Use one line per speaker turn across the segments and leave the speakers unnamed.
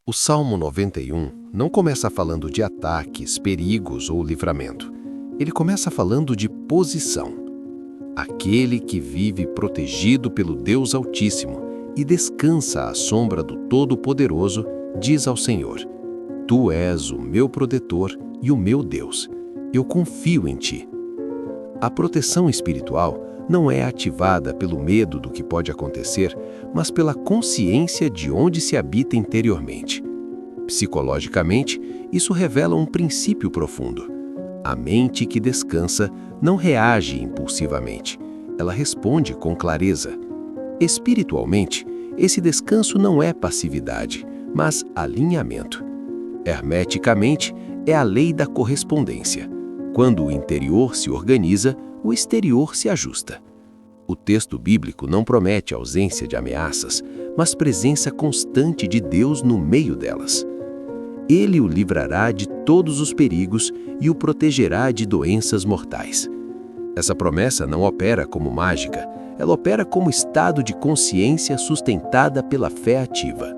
O Salmo 91 não começa falando de ataques, perigos ou livramento. Ele começa falando de posição. Aquele que vive protegido pelo Deus Altíssimo e descansa à sombra do Todo-Poderoso, diz ao Senhor: Tu és o meu protetor e o meu Deus. Eu confio em ti. A proteção espiritual não é ativada pelo medo do que pode acontecer, mas pela consciência de onde se habita interiormente. Psicologicamente, isso revela um princípio profundo. A mente que descansa não reage impulsivamente, ela responde com clareza. Espiritualmente, esse descanso não é passividade, mas alinhamento. Hermeticamente, é a lei da correspondência. Quando o interior se organiza, o exterior se ajusta. O texto bíblico não promete ausência de ameaças, mas presença constante de Deus no meio delas. Ele o livrará de todos os perigos e o protegerá de doenças mortais. Essa promessa não opera como mágica, ela opera como estado de consciência sustentada pela fé ativa.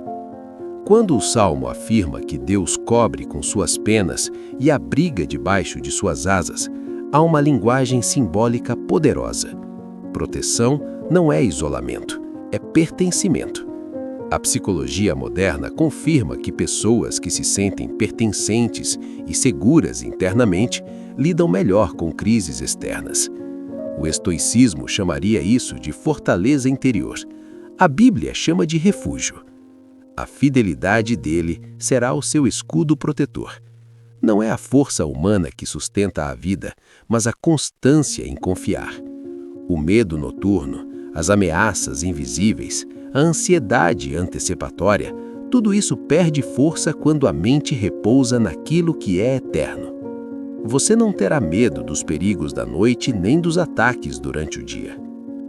Quando o Salmo afirma que Deus cobre com suas penas e abriga debaixo de suas asas, há uma linguagem simbólica poderosa. Proteção não é isolamento, é pertencimento. A psicologia moderna confirma que pessoas que se sentem pertencentes e seguras internamente lidam melhor com crises externas. O estoicismo chamaria isso de fortaleza interior. A Bíblia chama de refúgio. A fidelidade dele será o seu escudo protetor. Não é a força humana que sustenta a vida, mas a constância em confiar. O medo noturno, as ameaças invisíveis, a ansiedade antecipatória, tudo isso perde força quando a mente repousa naquilo que é eterno. Você não terá medo dos perigos da noite nem dos ataques durante o dia.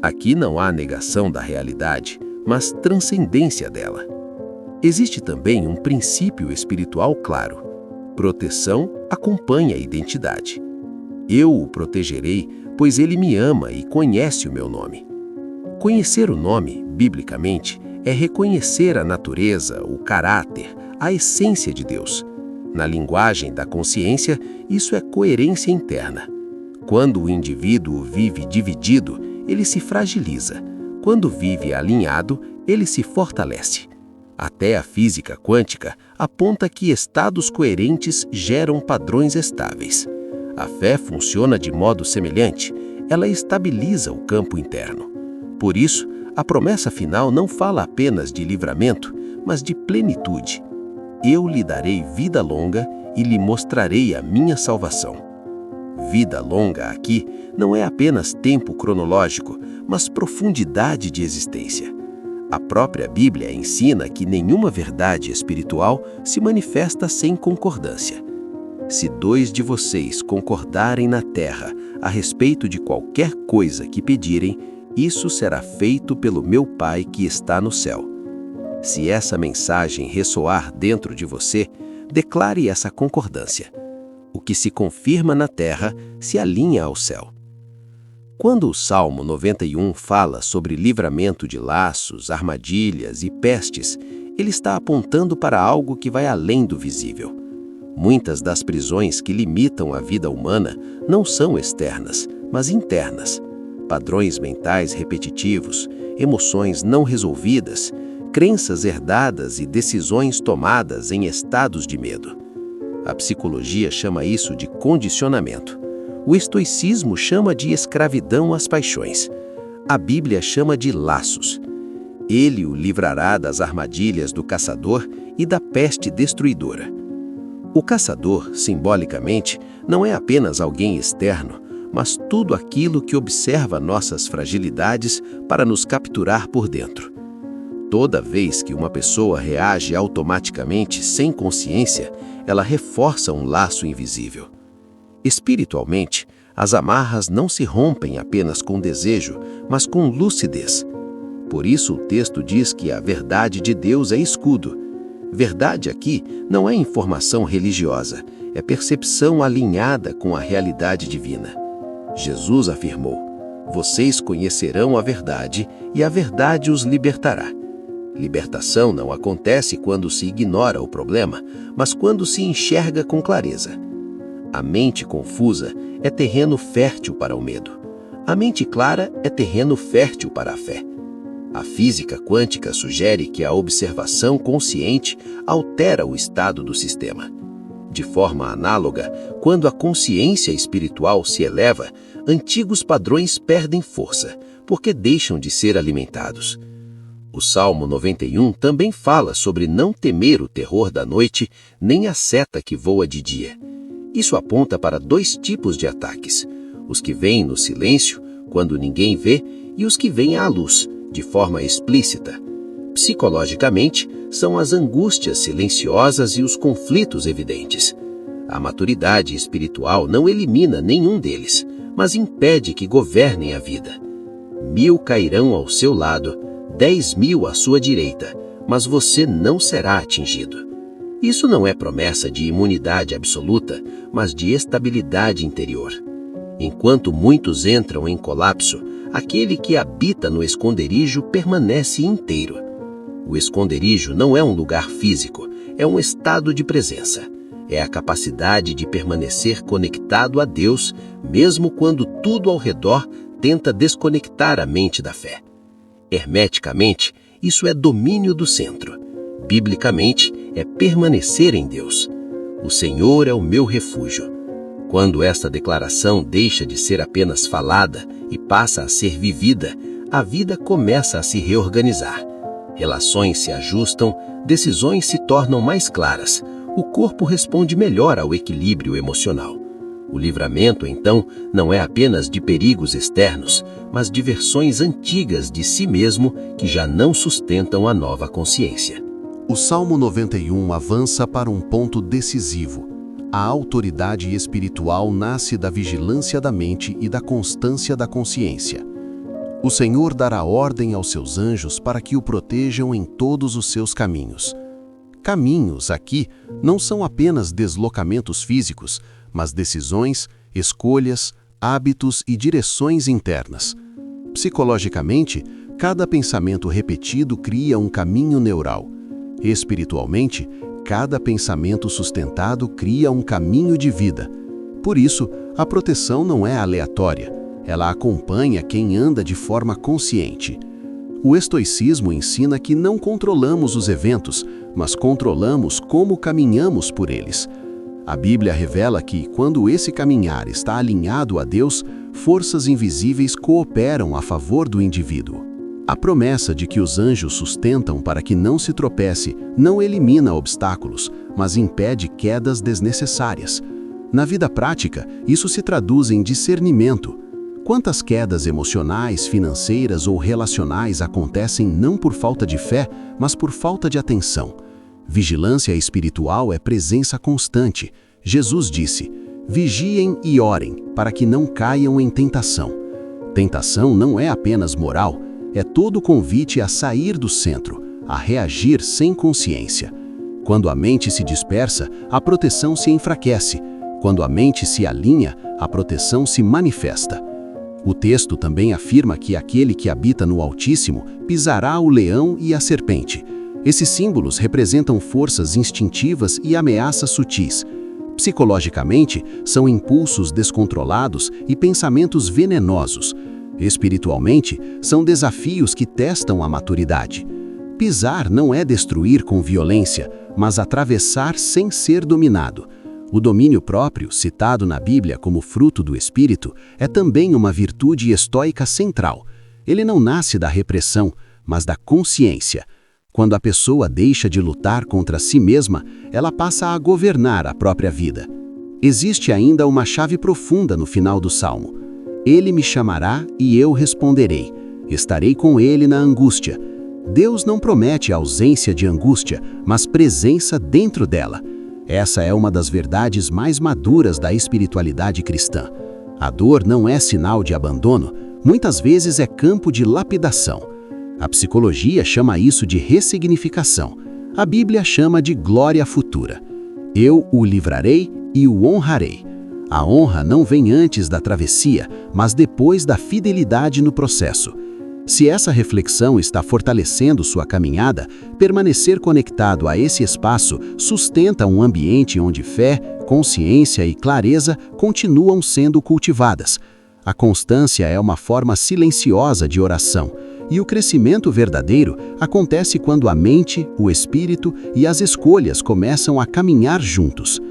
Aqui não há negação da realidade, mas transcendência dela. Existe também um princípio espiritual claro. Proteção acompanha a identidade. Eu o protegerei, pois ele me ama e conhece o meu nome. Conhecer o nome, biblicamente, é reconhecer a natureza, o caráter, a essência de Deus. Na linguagem da consciência, isso é coerência interna. Quando o indivíduo vive dividido, ele se fragiliza. Quando vive alinhado, ele se fortalece. Até a física quântica aponta que estados coerentes geram padrões estáveis. A fé funciona de modo semelhante, ela estabiliza o campo interno. Por isso, a promessa final não fala apenas de livramento, mas de plenitude. Eu lhe darei vida longa e lhe mostrarei a minha salvação. Vida longa aqui não é apenas tempo cronológico, mas profundidade de existência. A própria Bíblia ensina que nenhuma verdade espiritual se manifesta sem concordância. Se 2 de vocês concordarem na terra a respeito de qualquer coisa que pedirem, isso será feito pelo meu Pai que está no céu. Se essa mensagem ressoar dentro de você, declare essa concordância. O que se confirma na terra se alinha ao céu. Quando o Salmo 91 fala sobre livramento de laços, armadilhas e pestes, ele está apontando para algo que vai além do visível. Muitas das prisões que limitam a vida humana não são externas, mas internas. Padrões mentais repetitivos, emoções não resolvidas, crenças herdadas e decisões tomadas em estados de medo. A psicologia chama isso de condicionamento. O estoicismo chama de escravidão às paixões. A Bíblia chama de laços. Ele o livrará das armadilhas do caçador e da peste destruidora. O caçador, simbolicamente, não é apenas alguém externo, mas tudo aquilo que observa nossas fragilidades para nos capturar por dentro. Toda vez que uma pessoa reage automaticamente sem consciência, ela reforça um laço invisível. Espiritualmente, as amarras não se rompem apenas com desejo, mas com lucidez. Por isso o texto diz que a verdade de Deus é escudo. Verdade aqui não é informação religiosa, é percepção alinhada com a realidade divina. Jesus afirmou: Vocês conhecerão a verdade e a verdade os libertará. Libertação não acontece quando se ignora o problema, mas quando se enxerga com clareza. A mente confusa é terreno fértil para o medo. A mente clara é terreno fértil para a fé. A física quântica sugere que a observação consciente altera o estado do sistema. De forma análoga, quando a consciência espiritual se eleva, antigos padrões perdem força, porque deixam de ser alimentados. O Salmo 91 também fala sobre não temer o terror da noite, nem a seta que voa de dia. Isso aponta para dois tipos de ataques: os que vêm no silêncio, quando ninguém vê, e os que vêm à luz, de forma explícita. Psicologicamente, são as angústias silenciosas e os conflitos evidentes. A maturidade espiritual não elimina nenhum deles, mas impede que governem a vida. 1000 cairão ao seu lado, 10.000 à sua direita, mas você não será atingido. Isso não é promessa de imunidade absoluta, mas de estabilidade interior. Enquanto muitos entram em colapso, aquele que habita no esconderijo permanece inteiro. O esconderijo não é um lugar físico, é um estado de presença. É a capacidade de permanecer conectado a Deus, mesmo quando tudo ao redor tenta desconectar a mente da fé. Hermeticamente, isso é domínio do centro. Biblicamente, é permanecer em Deus. O Senhor é o meu refúgio. Quando esta declaração deixa de ser apenas falada e passa a ser vivida, a vida começa a se reorganizar. Relações se ajustam, decisões se tornam mais claras, o corpo responde melhor ao equilíbrio emocional. O livramento, então, não é apenas de perigos externos, mas de versões antigas de si mesmo que já não sustentam a nova consciência.
O Salmo 91 avança para um ponto decisivo. A autoridade espiritual nasce da vigilância da mente e da constância da consciência. O Senhor dará ordem aos seus anjos para que o protejam em todos os seus caminhos. Caminhos, aqui, não são apenas deslocamentos físicos, mas decisões, escolhas, hábitos e direções internas. Psicologicamente, cada pensamento repetido cria um caminho neural. Espiritualmente, cada pensamento sustentado cria um caminho de vida. Por isso, a proteção não é aleatória, ela acompanha quem anda de forma consciente. O estoicismo ensina que não controlamos os eventos, mas controlamos como caminhamos por eles. A Bíblia revela que, quando esse caminhar está alinhado a Deus, forças invisíveis cooperam a favor do indivíduo. A promessa de que os anjos sustentam para que não se tropece não elimina obstáculos, mas impede quedas desnecessárias. Na vida prática, isso se traduz em discernimento. Quantas quedas emocionais, financeiras ou relacionais acontecem não por falta de fé, mas por falta de atenção? Vigilância espiritual é presença constante. Jesus disse: vigiem e orem, para que não caiam em tentação. Tentação não é apenas moral, é todo convite a sair do centro, a reagir sem consciência. Quando a mente se dispersa, a proteção se enfraquece. Quando a mente se alinha, a proteção se manifesta. O texto também afirma que aquele que habita no Altíssimo pisará o leão e a serpente. Esses símbolos representam forças instintivas e ameaças sutis. Psicologicamente, são impulsos descontrolados e pensamentos venenosos. Espiritualmente, são desafios que testam a maturidade. Pisar não é destruir com violência, mas atravessar sem ser dominado. O domínio próprio, citado na Bíblia como fruto do Espírito, é também uma virtude estoica central. Ele não nasce da repressão, mas da consciência. Quando a pessoa deixa de lutar contra si mesma, ela passa a governar a própria vida. Existe ainda uma chave profunda no final do Salmo. Ele me chamará e eu responderei. Estarei com ele na angústia. Deus não promete ausência de angústia, mas presença dentro dela. Essa é uma das verdades mais maduras da espiritualidade cristã. A dor não é sinal de abandono, muitas vezes é campo de lapidação. A psicologia chama isso de ressignificação. A Bíblia chama de glória futura. Eu o livrarei e o honrarei. A honra não vem antes da travessia, mas depois da fidelidade no processo. Se essa reflexão está fortalecendo sua caminhada, permanecer conectado a esse espaço sustenta um ambiente onde fé, consciência e clareza continuam sendo cultivadas. A constância é uma forma silenciosa de oração, e o crescimento verdadeiro acontece quando a mente, o espírito e as escolhas começam a caminhar juntos.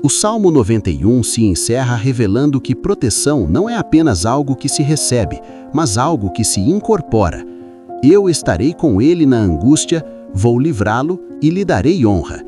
O Salmo 91 se encerra revelando que proteção não é apenas algo que se recebe, mas algo que se incorpora. Eu estarei com ele na angústia, vou livrá-lo e lhe darei honra.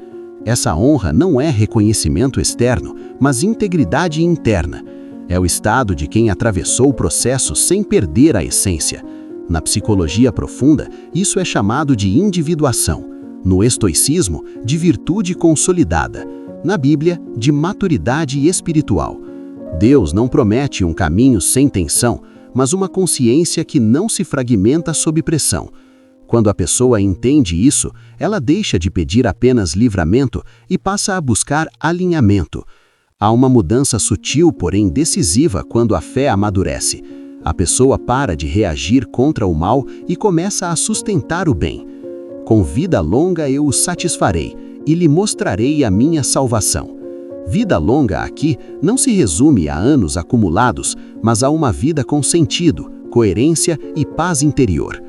Essa honra não é reconhecimento externo, mas integridade interna. É o estado de quem atravessou o processo sem perder a essência. Na psicologia profunda, isso é chamado de individuação. No estoicismo, de virtude consolidada. Na Bíblia, de maturidade espiritual. Deus não promete um caminho sem tensão, mas uma consciência que não se fragmenta sob pressão. Quando a pessoa entende isso, ela deixa de pedir apenas livramento e passa a buscar alinhamento. Há uma mudança sutil, porém decisiva, quando a fé amadurece. A pessoa para de reagir contra o mal e começa a sustentar o bem. Com vida longa eu o satisfarei e lhe mostrarei a minha salvação. Vida longa aqui não se resume a anos acumulados, mas a uma vida com sentido, coerência e paz interior.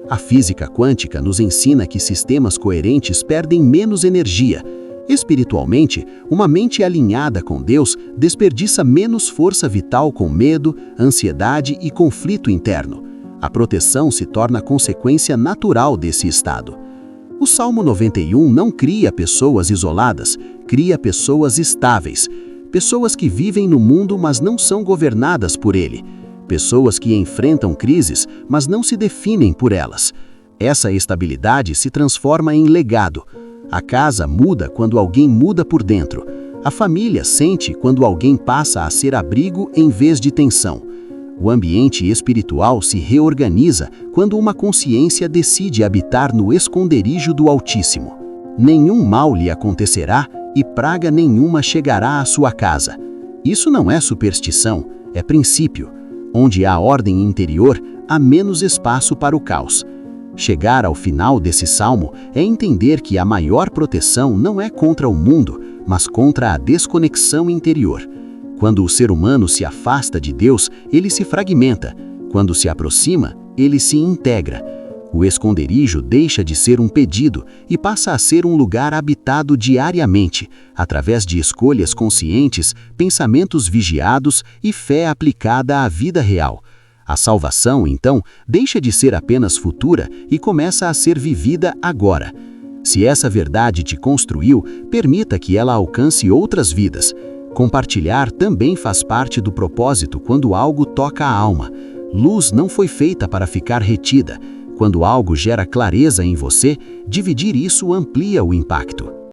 A física quântica nos ensina que sistemas coerentes perdem menos energia. Espiritualmente, uma mente alinhada com Deus desperdiça menos força vital com medo, ansiedade e conflito interno. A proteção se torna consequência natural desse estado. O Salmo 91 não cria pessoas isoladas, cria pessoas estáveis. Pessoas que vivem no mundo, mas não são governadas por ele. Pessoas que enfrentam crises, mas não se definem por elas. Essa estabilidade se transforma em legado. A casa muda quando alguém muda por dentro. A família sente quando alguém passa a ser abrigo em vez de tensão. O ambiente espiritual se reorganiza quando uma consciência decide habitar no esconderijo do Altíssimo. Nenhum mal lhe acontecerá e praga nenhuma chegará à sua casa. Isso não é superstição, é princípio. Onde há ordem interior, há menos espaço para o caos. Chegar ao final desse salmo é entender que a maior proteção não é contra o mundo, mas contra a desconexão interior. Quando o ser humano se afasta de Deus, ele se fragmenta. Quando se aproxima, ele se integra. O esconderijo deixa de ser um pedido e passa a ser um lugar habitado diariamente, através de escolhas conscientes, pensamentos vigiados e fé aplicada à vida real. A salvação, então, deixa de ser apenas futura e começa a ser vivida agora. Se essa verdade te construiu, permita que ela alcance outras vidas. Compartilhar também faz parte do propósito quando algo toca a alma. Luz não foi feita para ficar retida. Quando algo gera clareza em você, dividir isso amplia o impacto.